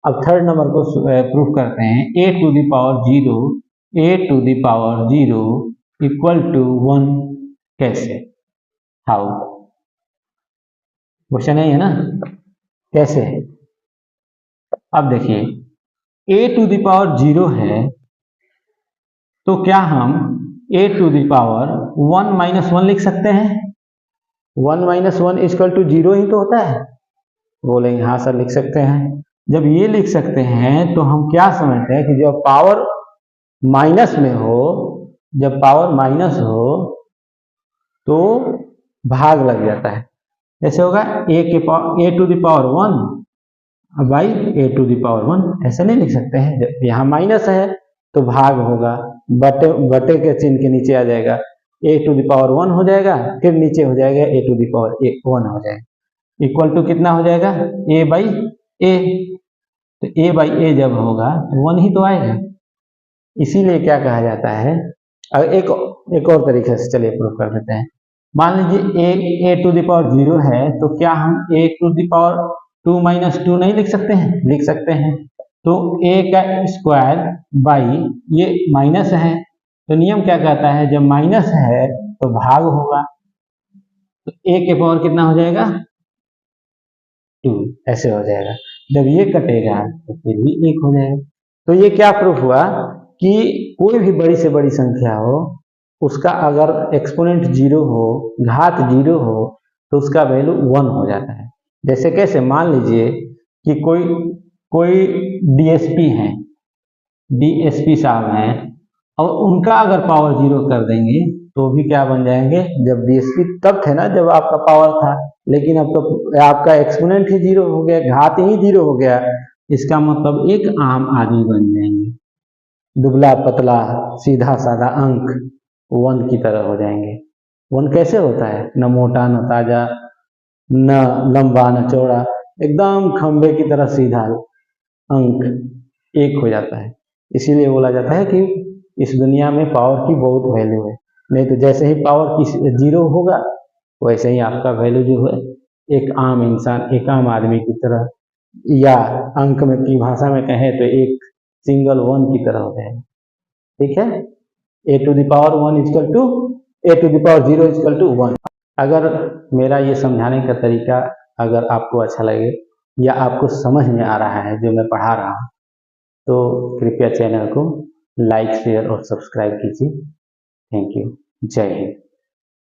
अब third number को proof करते हैं। a to the power 0 equal to 1 कैसे, हाउ, क्वेश्चन है ना, कैसे। अब देखिए a टू द पावर 0 है तो क्या हम a to the power 1 minus 1 लिख सकते हैं? 1 माइनस 1 इक्वल टू 0 ही तो होता है। बोलेंगे हाँ सर लिख सकते हैं। जब ये लिख सकते हैं तो हम क्या समझते हैं कि जब पावर माइनस में हो, जब पावर माइनस हो तो भाग लग जाता है। जैसे होगा a to the power 1 by a to the power 1, ऐसे नहीं लिख सकते हैं। जब यहाँ माइनस है तो भाग होगा, बटे के चिन्ह के नीचे आ जाएगा, a टू द पावर 1 हो जाएगा, फिर नीचे हो जाएगा a टू द पावर 1 हो जाएगा, इक्वल टू कितना हो जाएगा a बाई a। तो a बाई a जब होगा तो 1 ही तो आएगा। इसीलिए क्या कहा जाता है, एक और तरीके से चलिए प्रूफ कर देते हैं। मान लीजिए a टू द पावर 0 है तो क्या हम a to the power 2 minus 2 नहीं लिख सकते हैं? लिख सकते हैं। तो a का स्क्वायर बाई ये माइनस है, तो नियम क्या कहता है, जब माइनस है तो भाग होगा, तो a के पावर कितना हो जाएगा 2, ऐसे हो जाएगा। जब ये कटेगा तो फिर भी 1 हो जाएगा। तो ये क्या प्रूफ हुआ कि कोई भी बड़ी से बड़ी संख्या हो, उसका अगर एक्सपोनेंट 0 हो, घात 0 हो, तो उसका वैल्यू 1 हो जाता है। जैसे कैसे, मान लीजिए कि कोई डीएसपी हैं, डीएसपी साहब हैं, और उनका अगर पावर 0 कर देंगे तो भी क्या बन जाएंगे, जब डीएसपी तब थे ना जब आपका पावर था, लेकिन अब तो आपका एक्सपोनेंट ही 0 हो गया, घात ही 0 हो गया, इसका मतलब एक आम आदमी बन जाएंगे, दुबला पतला सीधा साधा अंक 1 की तरह हो जाएंगे। 1 कैसे होता है, न मोटा न ताजा, न लंबा न चौड़ा, एकदम खंबे की तरह सीधा अंक 1 हो जाता है। इसीलिए बोला जाता है कि इस दुनिया में पावर की बहुत वैल्यू है। नहीं तो जैसे ही पावर की 0 होगा वैसे ही आपका वैल्यू जो है एक आम इंसान, एक आम आदमी की तरह, या अंक में की भाषा में कहें तो एक सिंगल 1 की तरह हो जाएगा। ठीक है, a to the power 1 equal to a to the power 0 equal to 1। अगर मेरा ये समझाने का तरीका अगर आपको अच्छा लगे या आपको समझ में आ रहा है जो मैं पढ़ा रहा हूँ, तो कृपया चैनल को लाइक, शेयर और सब्सक्राइब कीजिए। Thank you. जय हिंद।